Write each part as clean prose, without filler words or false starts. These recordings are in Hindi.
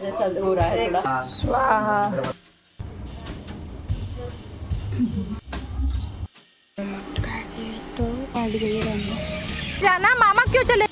जैसा हो रहा है थोड़ा। स्वाहा। जाना मामा क्यों चले।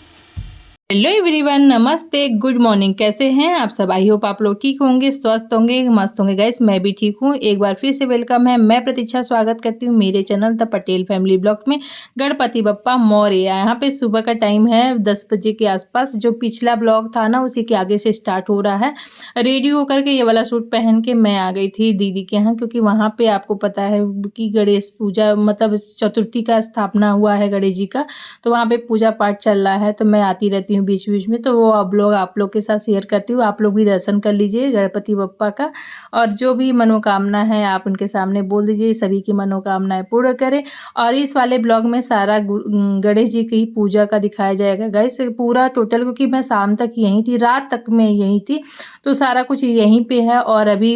हेलो एवरीवन, नमस्ते, गुड मॉर्निंग। कैसे हैं आप सब? आई होप आप लोग ठीक होंगे, स्वस्थ होंगे, मस्त होंगे। गाइस मैं भी ठीक हूँ। एक बार फिर से वेलकम है। मैं प्रतीक्षा स्वागत करती हूँ मेरे channel the Patel family blog में। गणपति बप्पा मौर्य। यहाँ पे सुबह का टाइम है 10 बजे के आसपास। जो पिछला ब्लॉग था ना उसी के आगे से स्टार्ट हो रहा है। रेडी होकर के ये वाला सूट पहन के मैं आ गई थी दीदी के यहाँ, क्योंकि वहाँ पे आपको पता है कि गणेश पूजा मतलब चतुर्थी का स्थापना हुआ है गणेश जी का, तो वहाँ पे पूजा पाठ चल रहा है। तो मैं आती रहती हूँ बीच बीच में, तो वो अब लोग आप लोग के साथ शेयर करती हूँ। आप लोग भी दर्शन कर लीजिए गणपति बप्पा का, और जो भी मनोकामना है आप उनके सामने बोल दीजिए, सभी की मनोकामनाएं पूर्ण करें। और इस वाले ब्लॉग में सारा गणेश जी की पूजा का दिखाया जाएगा गाइस, पूरा टोटल, क्योंकि मैं शाम तक यहीं थी, रात तक मैं यहीं थी, तो सारा कुछ यहीं पे है। और अभी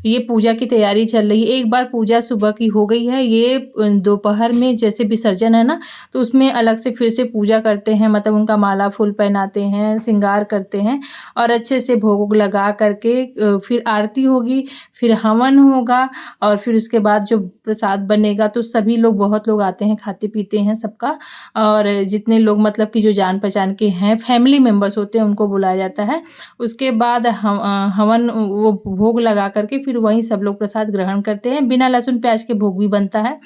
ये पूजा की तैयारी चल रही है। एक बार पूजा सुबह की हो गई है, ये दोपहर में जैसे विसर्जन है ना, तो उसमें अलग से फिर से पूजा करते हैं, मतलब उनका माला फूल पहनाते हैं, श्रृंगार करते हैं, और अच्छे से भोग लगा करके फिर आरती होगी, फिर हवन होगा, और फिर उसके बाद जो प्रसाद बनेगा, तो सभी लोग, बहुत लोग आते हैं, खाते पीते हैं सबका। और जितने लोग मतलब कि जो जान पहचान के हैं, फैमिली मेम्बर्स होते हैं, उनको बुलाया जाता है। उसके बाद हवन वो भोग लगा करके फिर वहीं सब लोग प्रसाद ग्रहण करते हैं। बिना लहसुन प्याज के भोग भी बनता है।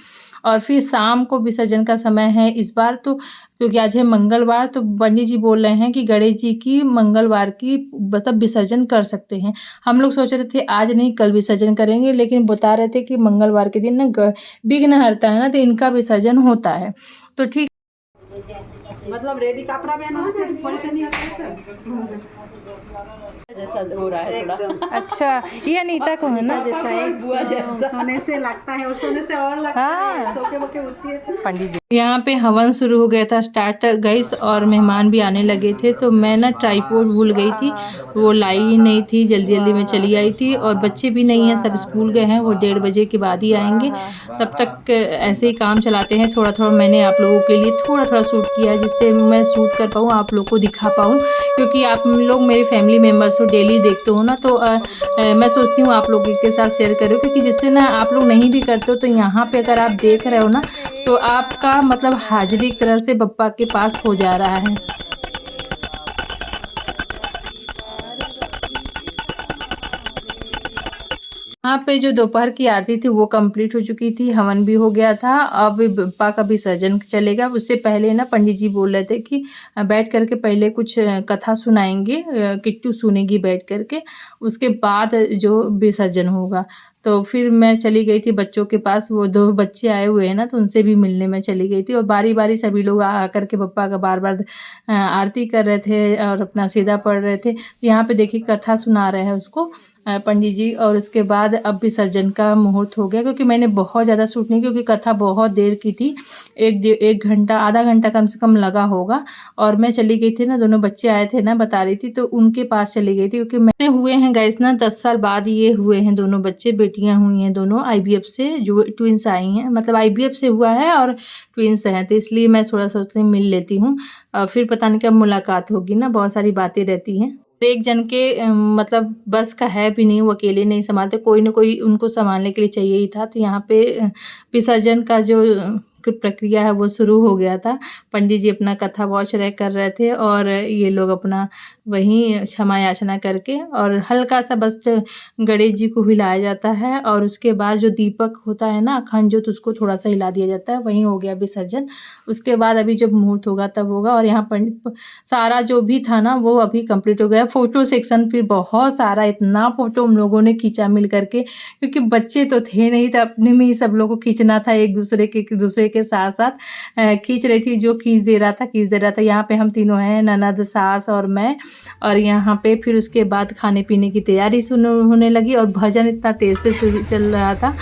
और फिर शाम को विसर्जन का समय है इस बार, तो क्योंकि आज है मंगलवार, तो पंडित जी बोल रहे हैं कि गणेश जी की मंगलवार की मतलब विसर्जन कर सकते हैं। हम लोग सोच रहे थे आज नहीं कल विसर्जन करेंगे, लेकिन बता रहे थे कि मंगलवार के दिन ना विघ्नहर्ता है ना, तो इनका विसर्जन होता है। तो ठीक, मतलब रेडी कपड़ा पहना से परेशानी जैसा हो रहा है थोड़ा। अच्छा, ये अनीता को है ना, जैसा है बुआ जैसा, सोने से लगता है और सोने से और लगता है, सो के बके उठती है पंडित जी। यहाँ पे हवन शुरू हो गया था स्टार्ट गाइस, और मेहमान भी आने लगे थे, तो मैं ना ट्राइपॉड भूल गई थी, वो लाई ही नहीं थी, जल्दी जल्दी में चली आई थी। और बच्चे भी नहीं हैं, सब स्कूल गए हैं, वो 1:30 बजे के बाद ही आएंगे। तब तक ऐसे ही काम चलाते हैं। थोड़ा थोड़ा मैंने आप लोगों के लिए थोड़ा थोड़ा शूट किया है, जिससे मैं शूट कर पाऊँ, आप लोग को दिखा पाऊँ, क्योंकि आप लोग मेरे फैमिली मेम्बर्स हो, डेली देखते हो ना, तो मैं सोचती हूँ आप लोगों के साथ शेयर करूँ, क्योंकि जिससे ना आप लोग नहीं भी करते हो, तो यहाँ पे अगर आप देख रहे हो ना, तो आपका मतलब हाजिरी एक तरह से बप्पा के पास हो जा रहा है। यहाँ पे जो दोपहर की आरती थी वो कंप्लीट हो चुकी थी, हवन भी हो गया था। अब बप्पा का विसर्जन चलेगा। उससे पहले ना पंडित जी बोल रहे थे कि बैठ करके पहले कुछ कथा सुनाएंगे, किट्टू सुनेगी बैठ करके, उसके बाद जो विसर्जन होगा। तो फिर मैं चली गई थी बच्चों के पास, वो 2 बच्चे आए हुए हैं ना, तो उनसे भी मिलने में चली गई थी। और बारी बारी सभी लोग आकर के बप्पा का बार बार आरती कर रहे थे और अपना सीधा पढ़ रहे थे। तो यहाँ पे देखिए कथा सुना रहे हैं उसको पंडित जी। और उसके बाद अब विसर्जन का मुहूर्त हो गया, क्योंकि मैंने बहुत ज़्यादा शूट नहीं, क्योंकि कथा बहुत देर की थी, 1 घंटा आधा घंटा कम से कम लगा होगा। और मैं चली गई थी ना, दोनों बच्चे आए थे ना, बता रही थी, तो उनके पास चली गई थी, क्योंकि मैं हुए हैं गाइस ना 10 साल बाद ये हुए हैं दोनों बच्चे, बेटियां हुई हैं दोनों IVF से, जो ट्विंस आई हैं, मतलब IVF से हुआ है और ट्विंस हैं, तो इसलिए मैं थोड़ा सोचती हूँ मिल लेती हूँ। फिर पता नहीं कब मुलाकात होगी ना, बहुत सारी बातें रहती हैं। एक जन के मतलब बस का है भी नहीं, वो अकेले नहीं संभालते, कोई ना कोई उनको संभालने के लिए चाहिए ही था। तो यहाँ पे विसर्जन का जो प्रक्रिया है वो शुरू हो गया था। पंडित जी अपना कथा वॉच कर रहे थे, और ये लोग अपना वहीं क्षमा याचना करके, और हल्का सा बस गणेश जी को हिलाया जाता है, और उसके बाद जो दीपक होता है ना अखंड ज्योत, उसको थोड़ा सा हिला दिया जाता है, वहीं हो गया विसर्जन। उसके बाद अभी जब मुहूर्त होगा तब होगा। और यहाँ पर सारा जो भी था ना वो अभी कंप्लीट हो गया। फ़ोटो सेक्शन फिर बहुत सारा, इतना फ़ोटो हम लोगों ने खींचा मिल करके, क्योंकि बच्चे तो थे नहीं, तो अपने में ही सब लोगों को खींचना था, एक दूसरे के साथ साथ खींच रही थी, जो खींच दे रहा था। यहाँ पे हम तीनों हैं, ननद, सास और मैं। और यहाँ पे फिर उसके बाद खाने पीने की तैयारी शुरू होने लगी, और भजन इतना तेज़ से शुरू चल रहा था।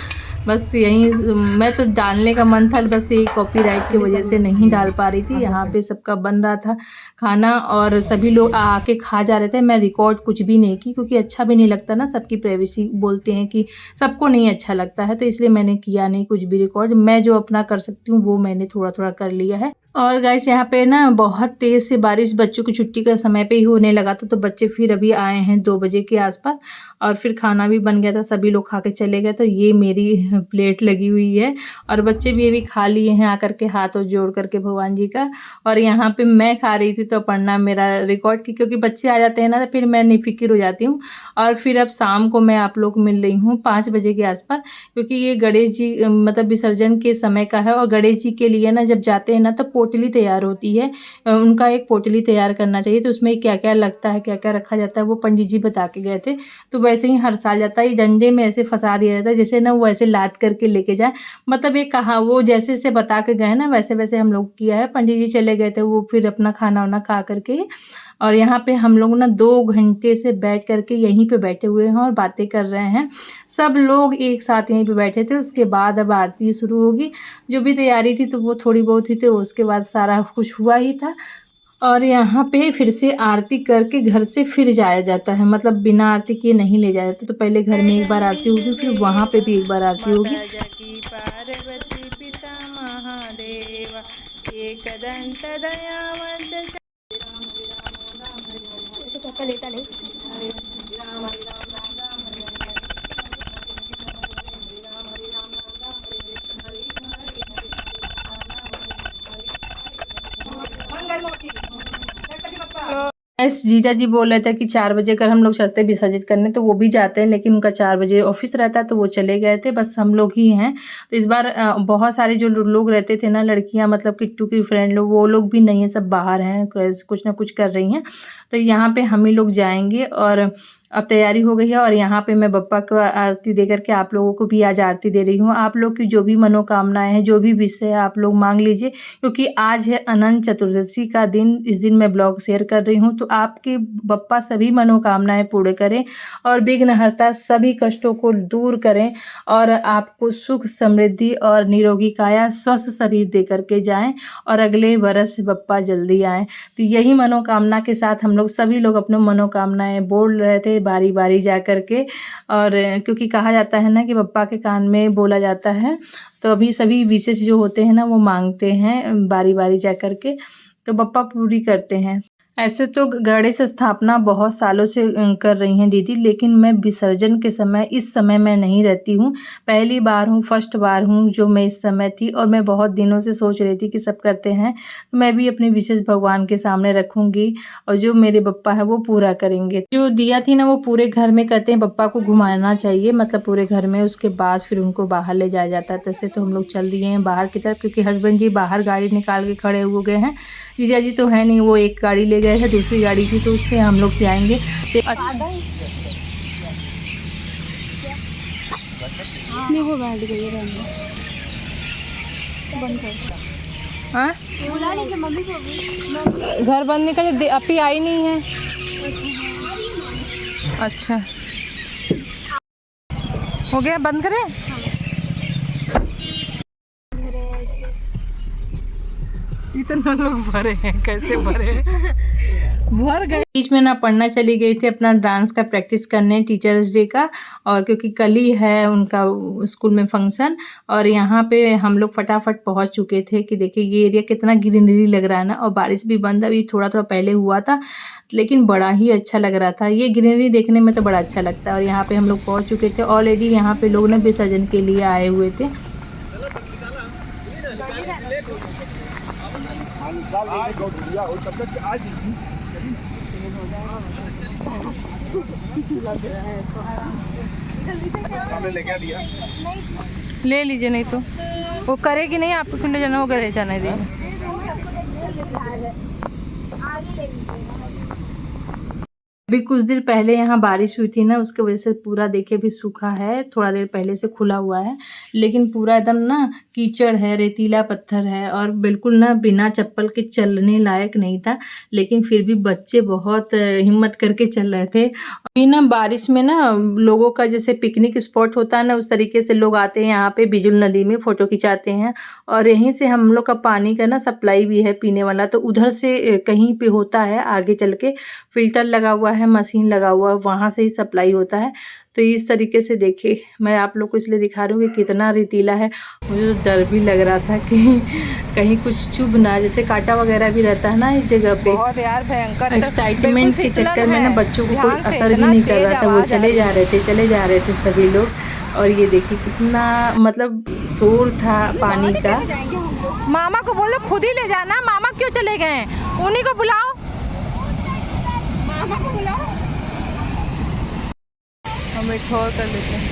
बस यहीं मैं तो डालने का मन था, बस ये कॉपीराइट की वजह से नहीं डाल पा रही थी। यहाँ पे सबका बन रहा था खाना, और सभी लोग आके खा जा रहे थे। मैं रिकॉर्ड कुछ भी नहीं की, क्योंकि अच्छा भी नहीं लगता ना, सबकी प्राइवेसी बोलते हैं कि सबको नहीं अच्छा लगता है, तो इसलिए मैंने किया नहीं कुछ भी रिकॉर्ड। मैं जो अपना कर सकती हूँ वो मैंने थोड़ा थोड़ा कर लिया है। और गाइस यहाँ पे ना बहुत तेज़ से बारिश बच्चों की छुट्टी का समय पे ही होने लगा था, तो बच्चे फिर अभी आए हैं 2 बजे के आसपास और फिर खाना भी बन गया था, सभी लोग खा के चले गए। तो ये मेरी प्लेट लगी हुई है और बच्चे भी अभी खा लिए हैं आकर के हाथ जोड़ करके भगवान जी का। और यहाँ पे मैं खा रही थी तो पढ़ना मेरा रिकॉर्ड की, क्योंकि बच्चे आ जाते हैं ना तो फिर मैं निफ़िक्र हो जाती हूँ। और फिर अब शाम को मैं आप लोग को मिल रही हूँ 5 बजे के आसपास, क्योंकि ये गणेश जी मतलब विसर्जन के समय का है। और गणेश जी के लिए ना जब जाते हैं ना तो पोटली तैयार होती है, उनका एक पोटली तैयार करना चाहिए, तो उसमें क्या क्या लगता है, क्या क्या रखा जाता है, वो पंडित जी बता के गए थे। तो वैसे ही हर साल जाता है, ये डंडे में ऐसे फंसा दिया जाता है जैसे ना वो ऐसे लाद करके लेके जाए, मतलब ये कहा वो जैसे जैसे बता के गए ना वैसे वैसे हम लोग किया है। पंडित जी चले गए थे, वो फिर अपना खाना वाना खा करके। और यहाँ पे हम लोग ना 2 घंटे से बैठ करके यहीं पे बैठे हुए हैं और बातें कर रहे हैं। सब लोग एक साथ यहीं पे बैठे थे। उसके बाद अब आरती शुरू होगी। जो भी तैयारी थी तो वो थोड़ी बहुत ही थी, उसके बाद सारा कुछ हुआ ही था। और यहाँ पे फिर से आरती करके घर से फिर जाया जाता है, मतलब बिना आरती किए नहीं ले जाया जाता। तो पहले घर में एक बार आरती होगी, फिर वहाँ पे भी एक बार आरती होगी। पार्वती पिता महादेव एकदंत दयावंत। एस जीजा जी बोल रहे थे कि 4 बजे अगर हम लोग चलते विसर्जित करने तो वो भी जाते हैं, लेकिन उनका 4 बजे ऑफिस रहता है तो वो चले गए थे, बस हम लोग ही हैं। तो इस बार बहुत सारे जो लोग रहते थे ना, लड़कियां मतलब किट्टू की फ्रेंड लोग, वो लोग भी नहीं है, सब बाहर हैं, कुछ ना कुछ कर रही हैं। तो यहाँ पे हम ही लोग जाएंगे और अब तैयारी हो गई है। और यहाँ पे मैं बप्पा को आरती दे करके आप लोगों को भी आज आरती दे रही हूँ। आप लोग की जो भी मनोकामनाएं हैं, जो भी विषय है, आप लोग मांग लीजिए, क्योंकि आज है अनंत चतुर्दशी का दिन। इस दिन मैं ब्लॉग शेयर कर रही हूँ, तो आपके बप्पा सभी मनोकामनाएं पूर्ण करें और विघ्नहर्ता सभी कष्टों को दूर करें और आपको सुख समृद्धि और निरोगी काया स्वस्थ शरीर दे करके जाएं और अगले वर्ष बप्पा जल्दी आएँ। तो यही मनोकामना के साथ हम लोग सभी लोग अपने मनोकामनाएं बोल रहे थे बारी बारी जा कर के। और क्योंकि कहा जाता है ना कि बप्पा के कान में बोला जाता है, तो अभी सभी विशेष जो होते हैं ना वो मांगते हैं बारी बारी जा कर के, तो बप्पा पूरी करते हैं। ऐसे तो गणेश स्थापना बहुत सालों से कर रही हैं दीदी, लेकिन मैं विसर्जन के समय इस समय मैं नहीं रहती हूँ। पहली बार हूँ, फर्स्ट बार हूँ जो मैं इस समय थी, और मैं बहुत दिनों से सोच रही थी कि सब करते हैं तो मैं भी अपनी विशेष भगवान के सामने रखूँगी और जो मेरे बप्पा है वो पूरा करेंगे। जो दिया थी ना वो पूरे घर में कहते हैं बप्पा को घुमाना चाहिए, मतलब पूरे घर में, उसके बाद फिर उनको बाहर ले जाया जाता है। तो ऐसे तो हम लोग चल दिए हैं बाहर की तरफ, क्योंकि हस्बैंड जी बाहर गाड़ी निकाल के खड़े हो गए हैं। जीजा जी तो है नहीं, वो एक गाड़ी ले गए हैं, दूसरी गाड़ी थी तो उस पर हम लोग से आएंगे। तो अच्छा नहीं, वो गाड़ी गई है, बंद कर। हाँ घर बंद नहीं कर, अपी आई नहीं है। अच्छा हो गया, बंद करें। इतना लोग भरे हैं, कैसे भरे हैं? भर गए। बीच में ना पढ़ना चली गई थी अपना डांस का प्रैक्टिस करने टीचर्स डे का, और क्योंकि कल ही है उनका स्कूल में फंक्शन। और यहाँ पे हम लोग फटाफट पहुँच चुके थे कि देखिए ये एरिया कितना ग्रीनरी लग रहा है ना, और बारिश भी बंद अभी थोड़ा थोड़ा पहले हुआ था, लेकिन बड़ा ही अच्छा लग रहा था। ये ग्रीनरी देखने में तो बड़ा अच्छा लगता है। और यहाँ पे हम लोग पहुँच चुके थे ऑलरेडी, यहाँ पे लोग ना विसर्जन के लिए आए हुए थे। ले लीजिए, नहीं तो वो करेगी नहीं, आपको क्यों ले जाना, वो करे जाने दीजिए। अभी कुछ देर पहले यहाँ बारिश हुई थी ना, उसके वजह से पूरा देखिए अभी सूखा है, थोड़ा देर पहले से खुला हुआ है, लेकिन पूरा एकदम ना कीचड़ है, रेतीला पत्थर है और बिल्कुल ना बिना चप्पल के चलने लायक नहीं था। लेकिन फिर भी बच्चे बहुत हिम्मत करके चल रहे थे। अभी ना बारिश में ना लोगों का जैसे पिकनिक स्पॉट होता है ना, उस तरीके से लोग आते हैं यहाँ पे बिजुल नदी में फ़ोटो खिंचाते हैं। और यहीं से हम लोग का पानी का ना सप्लाई भी है पीने वाला, तो उधर से कहीं पे होता है, आगे चल के फ़िल्टर लगा हुआ है, मशीन लगा हुआ है, वहाँ से ही सप्लाई होता है। तो इस तरीके से देखिए, मैं आप लोग को इसलिए दिखा रही हूँ कि कितना रेतीला है। मुझे तो डर भी लग रहा था कि कहीं कुछ चुभ ना, जैसे कांटा वगैरह भी रहता है ना इस जगह पे। बहुत यार भयंकर एक्साइटमेंट के चक्कर में ना बच्चों को कोई असर भी नहीं कर रहा था, वो चले जा रहे थे सभी लोग। और ये देखिए कितना मतलब शोर था पानी का। मामा को बोलो खुद ही ले जाना, मामा क्यों चले गए, उन्हीं को बुलाओ, मामा को बुलाओ। हम एक और कर लेते हैं।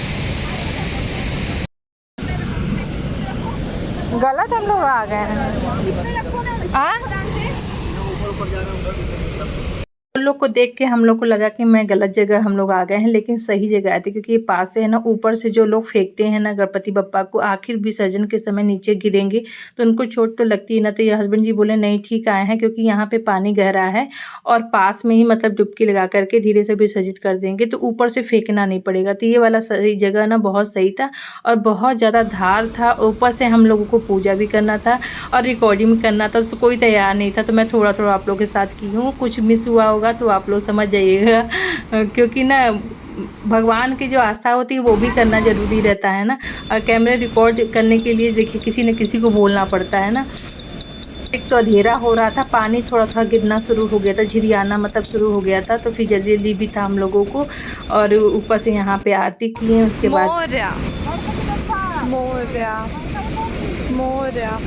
गलत हम लोग आ गए हैं। उन लोग को देख के हम लोग को लगा कि मैं गलत जगह हम लोग आ गए हैं, लेकिन सही जगह आए थे, क्योंकि ये पास से है ना, ऊपर से जो लोग फेंकते हैं ना गणपति बप्पा को, आखिर विसर्जन के समय नीचे गिरेंगे तो उनको चोट तो लगती है ना। तो ये हस्बैंड जी बोले नहीं ठीक आए हैं, क्योंकि यहाँ पे पानी गहरा है और पास में ही मतलब डुबकी लगा करके धीरे से विसर्जित कर देंगे तो ऊपर से फेंकना नहीं पड़ेगा। तो ये वाला सही जगह ना बहुत सही था और बहुत ज़्यादा धार था, ऊपर से हम लोगों को पूजा भी करना था और रिकॉर्डिंग करना था, तो कोई तैयार नहीं था। तो मैं थोड़ा थोड़ा आप लोगों के साथ की हूँ, कुछ मिस हुआ होगा तो आप लोग समझ जाइएगा, क्योंकि ना भगवान की जो आस्था होती है वो भी करना ज़रूरी रहता है ना। और कैमरा रिकॉर्ड करने के लिए देखिए किसी न किसी को बोलना पड़ता है ना। एक तो अंधेरा हो रहा था, पानी थोड़ा थोड़ा गिरना शुरू हो गया था, झिरियाना मतलब शुरू हो गया था, तो फिर जल्दी जल्दी भी था हम लोगों को। और ऊपर से यहाँ पे आरती की है, उसके बाद मोरया मोरया मोरया।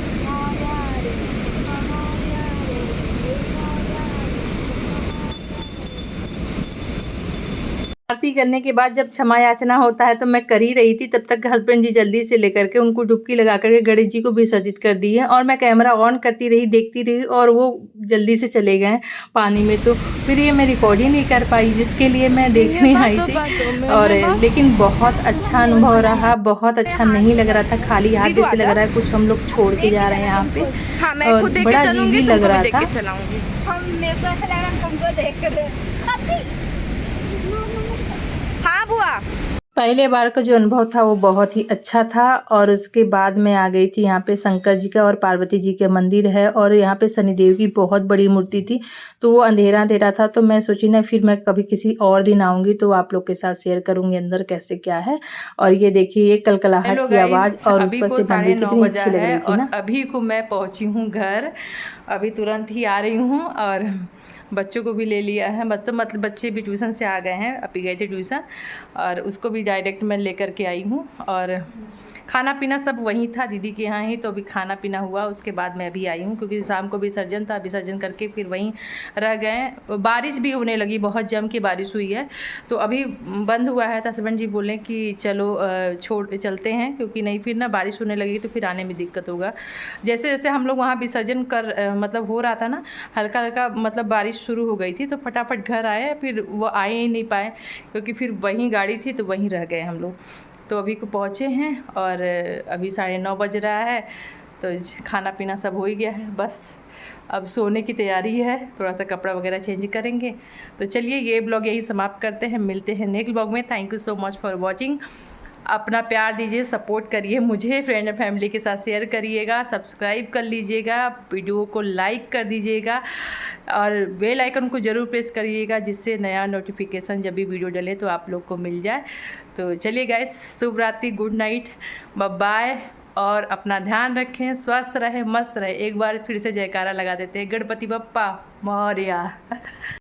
आरती करने के बाद जब क्षमा याचना होता है तो मैं कर ही रही थी, तब तक हस्बैंड जी जल्दी से लेकर के उनको डुबकी लगा करके गणेश जी को विसर्जित कर दी है। और मैं कैमरा ऑन करती रही, देखती रही, और वो जल्दी से चले गए पानी में। तो फिर ये मैं रिकॉर्ड ही नहीं कर पाई, जिसके लिए मैं देखने आई थी। और लेकिन बहुत अच्छा अनुभव रहा, बहुत अच्छा नहीं लग रहा था, खाली हाथ जैसे लग रहा है कुछ हम लोग छोड़ के जा रहे हैं यहाँ पे, और बड़ा अजीब भी लग रहा था। हाँ बुआ, पहले बार का जो अनुभव था वो बहुत ही अच्छा था। और उसके बाद मैं आ गई थी यहाँ पे शंकर जी का और पार्वती जी का मंदिर है, और यहाँ पे शनिदेव की बहुत बड़ी मूर्ति थी। तो वो अंधेरा अंधेरा था, तो मैं सोची ना फिर मैं कभी किसी और दिन आऊँगी तो आप लोग के साथ शेयर करूँगी अंदर कैसे क्या है। और ये देखिए ये कलकलाहट की आवाज़ और ऊपर से मंदिर कितनी अच्छी लग रही थी ना। अभी को मैं पहुँची हूँ घर, अभी तुरंत ही आ रही हूँ और बच्चों को भी ले लिया है। मतलब बच्चे भी ट्यूशन से आ गए हैं, अभी गए थे ट्यूशन, और उसको भी डायरेक्ट मैं लेकर के आई हूँ। और खाना पीना सब वहीं था दीदी के यहाँ ही, तो अभी खाना पीना हुआ, उसके बाद मैं अभी आई हूँ, क्योंकि शाम को विसर्जन था, विसर्जन करके फिर वहीं रह गए। बारिश भी होने लगी, बहुत जम की बारिश हुई है, तो अभी बंद हुआ है। तो हस्बैंड जी बोले कि चलो छोड़ चलते हैं, क्योंकि नहीं फिर ना बारिश होने लगी तो फिर आने में दिक्कत होगा। जैसे जैसे हम लोग वहाँ विसर्जन कर मतलब हो रहा था ना, हल्का हल्का मतलब बारिश शुरू हो गई थी, तो फटाफट घर आए, फिर वो आए ही नहीं पाए, क्योंकि फिर वहीं गाड़ी थी तो वहीं रह गए हम लोग। तो अभी को पहुँचे हैं और अभी 9:30 बज रहा है, तो खाना पीना सब हो ही गया है, बस अब सोने की तैयारी है, थोड़ा सा कपड़ा वगैरह चेंज करेंगे। तो चलिए ये ब्लॉग यही समाप्त करते हैं, मिलते हैं नेक्स्ट ब्लॉग में। Thank you so much for watching. अपना प्यार दीजिए, सपोर्ट करिए मुझे, फ्रेंड एंड फैमिली के साथ शेयर करिएगा, सब्सक्राइब कर लीजिएगा, वीडियो को लाइक कर दीजिएगा और बेल आइकन को ज़रूर प्रेस करिएगा, जिससे नया नोटिफिकेशन जब भी वीडियो डले तो आप लोग को मिल जाए। तो चलिए गाइस, शुभ रात्रि, गुड नाइट, बाय, और अपना ध्यान रखें, स्वस्थ रहें, मस्त रहें। एक बार फिर से जयकारा लगा देते हैं, गणपति बप्पा मोरया।